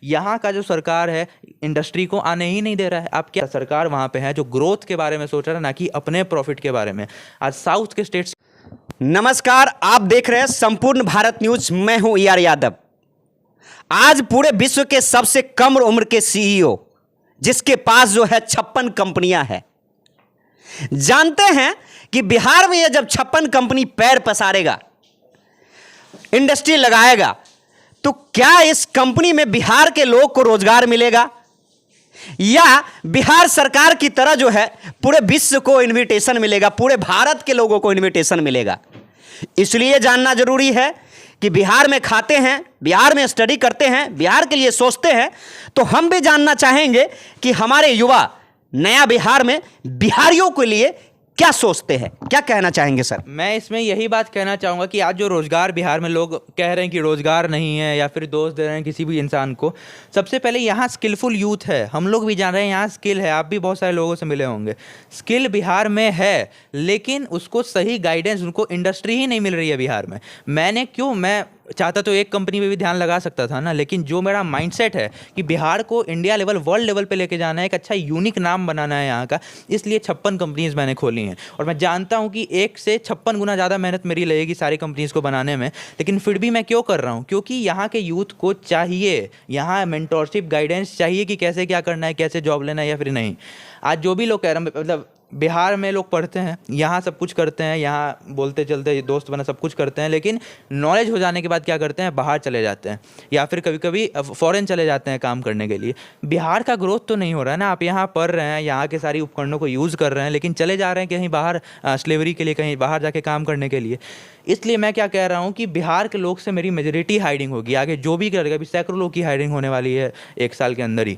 यहाँ का जो सरकार है इंडस्ट्री को आने ही नहीं दे रहा है। आप क्या सरकार वहाँ पे है जो ग्रोथ के बारे में सोच रहा है, ना कि अपने प्रॉफिट के बारे में। आज साउथ के स्टेट्स। नमस्कार, आप देख रहे हैं संपूर्ण भारत न्यूज। मैं हूं ER यादव। आज पूरे विश्व के सबसे कम उम्र के CEO, जिसके पास जो है 56 कंपनियां हैं, जानते हैं कि बिहार में ये जब 56 कंपनी पैर पसारेगा, इंडस्ट्री लगाएगा, तो क्या इस कंपनी में बिहार के लोग को रोजगार मिलेगा, या बिहार सरकार की तरह जो है पूरे विश्व को इनविटेशन मिलेगा, पूरे भारत के लोगों को इनविटेशन मिलेगा। इसलिए जानना जरूरी है कि बिहार में खाते हैं, बिहार में स्टडी करते हैं, बिहार के लिए सोचते हैं, तो हम भी जानना चाहेंगे कि हमारे युवा नया बिहार में बिहारियों के लिए क्या सोचते हैं। क्या कहना चाहेंगे सर? मैं इसमें यही बात कहना चाहूँगा कि आज जो रोज़गार बिहार में लोग कह रहे हैं कि रोज़गार नहीं है या फिर दोष दे रहे हैं किसी भी इंसान को, सबसे पहले यहाँ स्किलफुल यूथ है। हम लोग भी जान रहे हैं यहाँ स्किल है, आप भी बहुत सारे लोगों से मिले होंगे। स्किल बिहार में है, लेकिन उसको सही गाइडेंस, उनको इंडस्ट्री ही नहीं मिल रही है बिहार में। मैं चाहता तो एक कंपनी पे भी ध्यान लगा सकता था ना, लेकिन जो मेरा माइंडसेट है कि बिहार को इंडिया लेवल, वर्ल्ड लेवल पे लेके जाना है, एक अच्छा यूनिक नाम बनाना है यहाँ का, इसलिए 56 कंपनीज मैंने खोली हैं। और मैं जानता हूँ कि 1 से 56 गुना ज़्यादा मेहनत मेरी लगेगी सारी कंपनीज़ को बनाने में, लेकिन फिर भी मैं क्यों कर रहा हूँ? क्योंकि यहाँ के यूथ को चाहिए, यहाँ मेंटोरशिप गाइडेंस चाहिए कि कैसे क्या करना है, कैसे जॉब लेना है या फिर नहीं। आज जो भी लोग कह रहे हैं, मतलब बिहार में लोग पढ़ते हैं, यहाँ सब कुछ करते हैं, यहाँ बोलते चलते दोस्त बना सब कुछ करते हैं, लेकिन नॉलेज हो जाने के बाद क्या करते हैं? बाहर चले जाते हैं या फिर कभी कभी फॉरेन चले जाते हैं काम करने के लिए। बिहार का ग्रोथ तो नहीं हो रहा है ना। आप यहाँ पढ़ रहे हैं, यहाँ के सारी उपकरणों को यूज़ कर रहे हैं, लेकिन चले जा रहे हैं कहीं बाहर स्लेवरी के लिए, कहीं बाहर जाके काम करने के लिए। इसलिए मैं क्या कह रहा हूँ कि बिहार के लोग से मेरी मेजॉरिटी हायरिंग होगी। आगे जो भी करेगा, अभी सैकड़ों लोग की हायरिंग होने वाली है 1 साल के अंदर ही।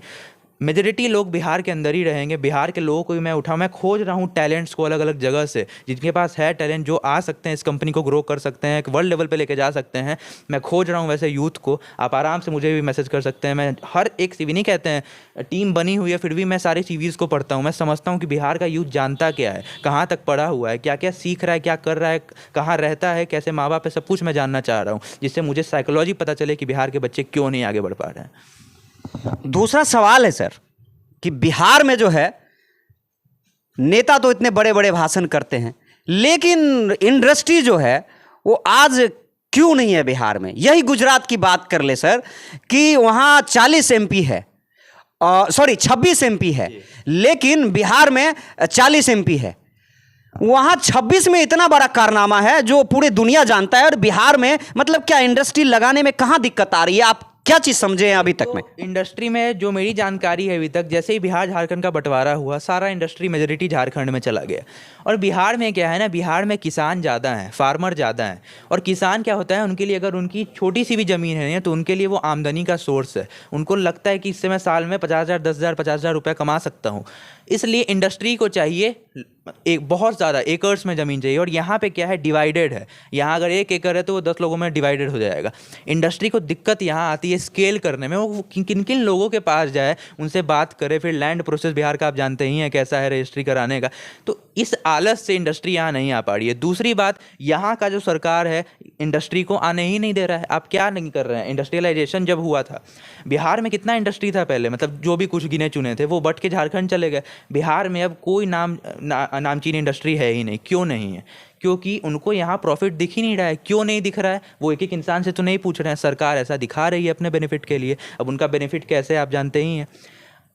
मेजॉरिटी लोग बिहार के अंदर ही रहेंगे। बिहार के लोगों को भी मैं खोज रहा हूँ टैलेंट्स को अलग अलग जगह से, जिनके पास है टैलेंट, जो आ सकते हैं, इस कंपनी को ग्रो कर सकते हैं, एक वर्ल्ड लेवल पे लेके जा सकते हैं। मैं खोज रहा हूँ वैसे यूथ को। आप आराम से मुझे भी मैसेज कर सकते हैं। मैं हर एक CV नहीं कहते हैं, टीम बनी हुई है, फिर भी मैं सारे CVs को पढ़ता हूँ। मैं समझता हूँ कि बिहार का यूथ जानता क्या है, कहाँ तक पढ़ा हुआ है, क्या क्या सीख रहा है, क्या कर रहा है, कहाँ रहता है, कैसे माँ बाप है, सब कुछ मैं जानना चाह रहा हूँ, जिससे मुझे साइकोलॉजी पता चले कि बिहार के बच्चे क्यों नहीं आगे बढ़ पा रहे हैं। दूसरा सवाल है सर कि बिहार में जो है नेता तो इतने बड़े बड़े भाषण करते हैं, लेकिन इंडस्ट्री जो है वो आज क्यों नहीं है बिहार में? यही गुजरात की बात कर ले सर कि वहाँ 40 MP है, 26 MP है, लेकिन बिहार में 40 MP है। वहाँ 26 में इतना बड़ा कारनामा है जो पूरी दुनिया जानता है, और बिहार में मतलब क्या इंडस्ट्री लगाने में कहाँ दिक्कत आ रही है? आप क्या चीज़ समझे हैं अभी तक में? इंडस्ट्री में जो मेरी जानकारी है अभी तक, जैसे ही बिहार झारखंड का बंटवारा हुआ, सारा इंडस्ट्री मेजॉरिटी झारखंड में चला गया। और बिहार में क्या है ना, बिहार में किसान ज़्यादा हैं, फार्मर ज़्यादा हैं। और किसान क्या होता है, उनके लिए अगर उनकी छोटी सी भी ज़मीन है तो उनके लिए वो आमदनी का सोर्स है। उनको लगता है कि इससे मैं साल में 50,000, 10,000, 50,000 रुपये कमा सकता हूँ। इसलिए इंडस्ट्री को चाहिए एक बहुत ज़्यादा एकर्स में ज़मीन चाहिए। और यहाँ पे क्या है, डिवाइडेड है। यहाँ अगर 1 एकड़ है तो वो 10 लोगों में डिवाइडेड हो जाएगा। इंडस्ट्री को दिक्कत यहाँ आती है स्केल करने में। वो किन किन लोगों के पास जाए, उनसे बात करे, फिर लैंड प्रोसेस बिहार का आप जानते ही हैं कैसा है रजिस्ट्री कराने का। तो इस आलस से इंडस्ट्री यहाँ नहीं आ पा रही है। दूसरी बात, यहाँ का जो सरकार है इंडस्ट्री को आने ही नहीं दे रहा है। आप क्या नहीं कर रहे हैं? इंडस्ट्रियलाइजेशन जब हुआ था बिहार में, कितना इंडस्ट्री था पहले, मतलब जो भी कुछ गिने चुने थे वो बट के झारखंड चले गए। बिहार में अब कोई नामचीन इंडस्ट्री है ही नहीं। क्यों नहीं है? क्योंकि उनको यहाँ प्रॉफिट दिख ही नहीं रहा है। क्यों नहीं दिख रहा है? वो एक एक इंसान से तो नहीं पूछ रहे हैं, सरकार ऐसा दिखा रही है अपने बेनिफिट के लिए। अब उनका बेनिफिट कैसे आप जानते ही हैं।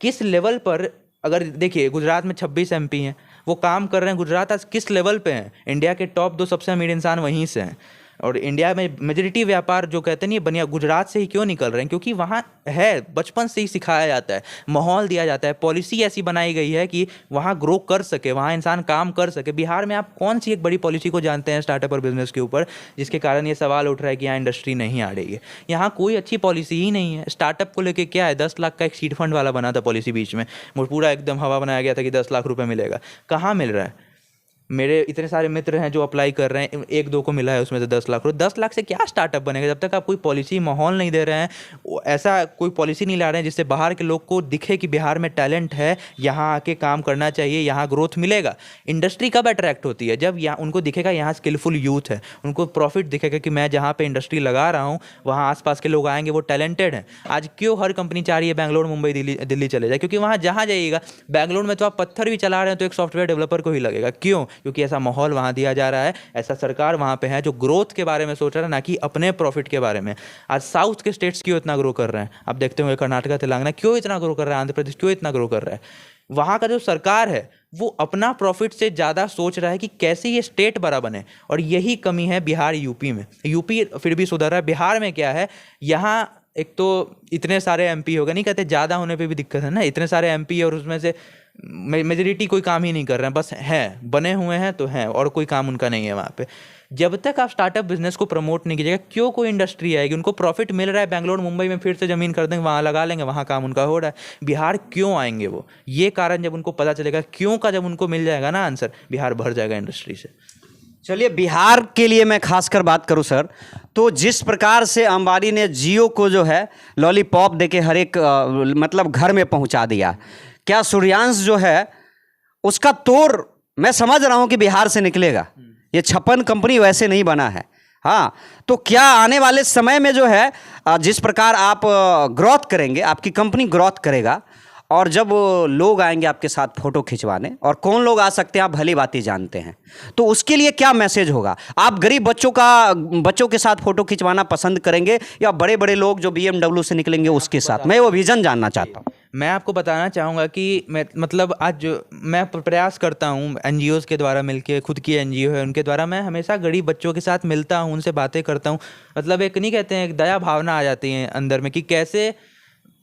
किस लेवल पर, अगर देखिए गुजरात में 26 MP हैं, वो काम कर रहे हैं। गुजरात आज किस लेवल पे हैं? इंडिया के टॉप 2 सबसे अमीर इंसान वहीं से हैं। और इंडिया में मेजॉरिटी व्यापार जो कहते नहीं बनिया, गुजरात से ही क्यों निकल रहे हैं? क्योंकि वहाँ है, बचपन से ही सिखाया जाता है, माहौल दिया जाता है, पॉलिसी ऐसी बनाई गई है कि वहाँ ग्रो कर सके, वहाँ इंसान काम कर सके। बिहार में आप कौन सी एक बड़ी पॉलिसी को जानते हैं स्टार्टअप और बिजनेस के ऊपर, जिसके कारण ये सवाल उठ रहा है कि यहाँ इंडस्ट्री नहीं आ रही है? यहाँ कोई अच्छी पॉलिसी ही नहीं है। स्टार्टअप को लेकर क्या है, 10 लाख का एक सीड फंड वाला बना था पॉलिसी, बीच में पूरा एकदम हवा बनाया गया था कि 10 लाख रुपये मिलेगा। कहाँ मिल रहा है? मेरे इतने सारे मित्र हैं जो अप्लाई कर रहे हैं, एक दो को मिला है उसमें से 10 लाख रुपये। 10 लाख से क्या स्टार्टअप बनेगा जब तक आप कोई पॉलिसी माहौल नहीं दे रहे हैं, ऐसा कोई पॉलिसी नहीं ला रहे हैं जिससे बाहर के लोग को दिखे कि बिहार में टैलेंट है, यहाँ आके काम करना चाहिए, यहाँ ग्रोथ मिलेगा। इंडस्ट्री कब अट्रैक्ट होती है? जब यहाँ उनको दिखेगा यहाँ स्किलफुल यूथ है, उनको प्रॉफिट दिखेगा कि मैं जहाँ पे इंडस्ट्री लगा रहा हूँ वहाँ आसपास के लोग आएंगे, वो टैलेंटेड हैं। आज क्यों हर कंपनी चाह रही है बेंगलोर मुंबई दिल्ली चले जाए? क्योंकि वहाँ जहाँ जाइएगा, बेंगलोर में तो आप पत्थर भी चला रहे हैं तो एक सॉफ्टवेयर डेवलपर को ही लगेगा। क्यों? क्योंकि ऐसा माहौल वहाँ दिया जा रहा है, ऐसा सरकार वहाँ पे है जो ग्रोथ के बारे में सोच रहा है, ना कि अपने प्रॉफिट के बारे में। आज साउथ के स्टेट्स क्यों इतना ग्रो कर रहे हैं? आप देखते होंगे कर्नाटका तेलंगाना क्यों इतना ग्रो कर रहा है, आंध्र प्रदेश क्यों इतना ग्रो कर रहा है? वहाँ का जो सरकार है वो अपना प्रॉफिट से ज़्यादा सोच रहा है कि कैसे ये स्टेट बड़ा बने, और यही कमी है बिहार यूपी में। यूपी फिर भी सुधर रहा है, बिहार में क्या है, यहाँ एक तो इतने सारे एमपी होगा, नहीं कहते ज़्यादा होने पे भी दिक्कत है ना, इतने सारे एमपी और उसमें से मेजोरिटी कोई काम ही नहीं कर रहे हैं, बस हैं, बने हुए हैं तो हैं और कोई काम उनका नहीं है वहाँ पे। जब तक आप स्टार्टअप बिजनेस को प्रमोट नहीं कीजिएगा, क्यों कोई इंडस्ट्री आएगी? उनको प्रॉफिट मिल रहा है, बेंगलोर मुंबई में फिर से ज़मीन कर देंगे, वहाँ लगा लेंगे, वहाँ काम उनका हो रहा है। बिहार क्यों आएंगे वो? ये कारण जब उनको पता चलेगा क्यों का, जब उनको मिल जाएगा ना आंसर, बिहार भर जाएगा इंडस्ट्री से। चलिए, बिहार के लिए मैं खासकर बात करूं सर, तो जिस प्रकार से अंबानी ने जियो को जो है लॉलीपॉप देके हर एक मतलब घर में पहुंचा दिया, क्या सूर्यांश जो है उसका तोड़ मैं समझ रहा हूं कि बिहार से निकलेगा। ये 56 कंपनी वैसे नहीं बना है। हाँ, तो क्या आने वाले समय में जो है जिस प्रकार आप ग्रोथ करेंगे, आपकी कंपनी ग्रोथ करेगा, और जब लोग आएंगे आपके साथ फोटो खिंचवाने, और कौन लोग आ सकते हैं आप भली बात ही जानते हैं, तो उसके लिए क्या मैसेज होगा? आप गरीब बच्चों के साथ फोटो खिंचवाना पसंद करेंगे या बड़े बड़े लोग जो BMW से निकलेंगे उसके साथ? मैं वो विजन जानना चाहता हूँ। मैं आपको बताना चाहूँगा कि मतलब आज जो मैं प्रयास करता हूँ NGOs के द्वारा मिलके, खुद की NGO है उनके द्वारा, मैं हमेशा गरीब बच्चों के साथ मिलता हूँ, उनसे बातें करता हूँ। मतलब एक नहीं कहते हैं, एक दया भावना आ जाती है अंदर में कि कैसे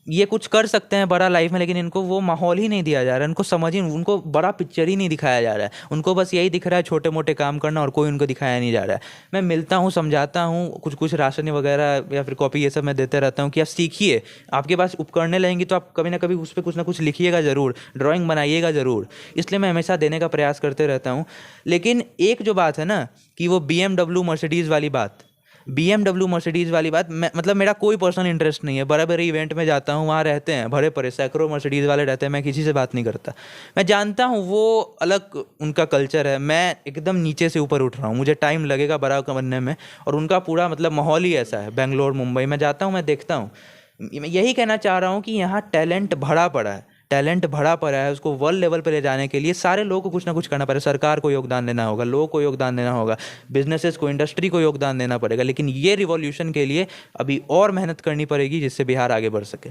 ये कुछ कर सकते हैं बड़ा लाइफ में, लेकिन इनको वो माहौल ही नहीं दिया जा रहा है, उनको समझ ही, उनको बड़ा पिक्चर ही नहीं दिखाया जा रहा है, उनको बस यही दिख रहा है छोटे मोटे काम करना, और कोई उनको दिखाया नहीं जा रहा है। मैं मिलता हूँ, समझाता हूँ, कुछ राशन वगैरह या फिर कॉपी ये सब मैं देते रहता हूँ कि आप सीखिए, आपके पास उपकरणें लेंगी तो आप कभी ना कभी उस पर कुछ ना कुछ लिखिएगा ज़रूर, ड्राइंग बनाइएगा ज़रूर। इसलिए मैं हमेशा देने का प्रयास करते रहता हूँ। लेकिन एक जो बात है ना कि वो BMW मर्सिडीज़ वाली बात, BMW मर्सिडीज़ वाली बात, मतलब मेरा कोई पर्सनल इंटरेस्ट नहीं है। बड़े बड़े इवेंट में जाता हूँ, वहाँ रहते हैं भरे पड़े सैकड़ों मर्सिडीज़ वाले रहते हैं, मैं किसी से बात नहीं करता। मैं जानता हूँ वो अलग उनका कल्चर है, मैं एकदम नीचे से ऊपर उठ रहा हूँ, मुझे टाइम लगेगा बड़ा बनने में, और उनका पूरा मतलब माहौल ही ऐसा है। बेंगलोर मुंबई मैं जाता हूँ, मैं देखता हूँ। मैं यही कहना चाह रहा हूँ कि यहाँ टैलेंट भरा पड़ा है, टैलेंट भरा पड़ा है। उसको वर्ल्ड लेवल पर ले जाने के लिए सारे लोगों को कुछ ना कुछ करना पड़ेगा। सरकार को योगदान देना होगा, लोगों को योगदान देना होगा, बिजनेसेस को, इंडस्ट्री को योगदान देना पड़ेगा। लेकिन ये रिवॉल्यूशन के लिए अभी और मेहनत करनी पड़ेगी जिससे बिहार आगे बढ़ सके।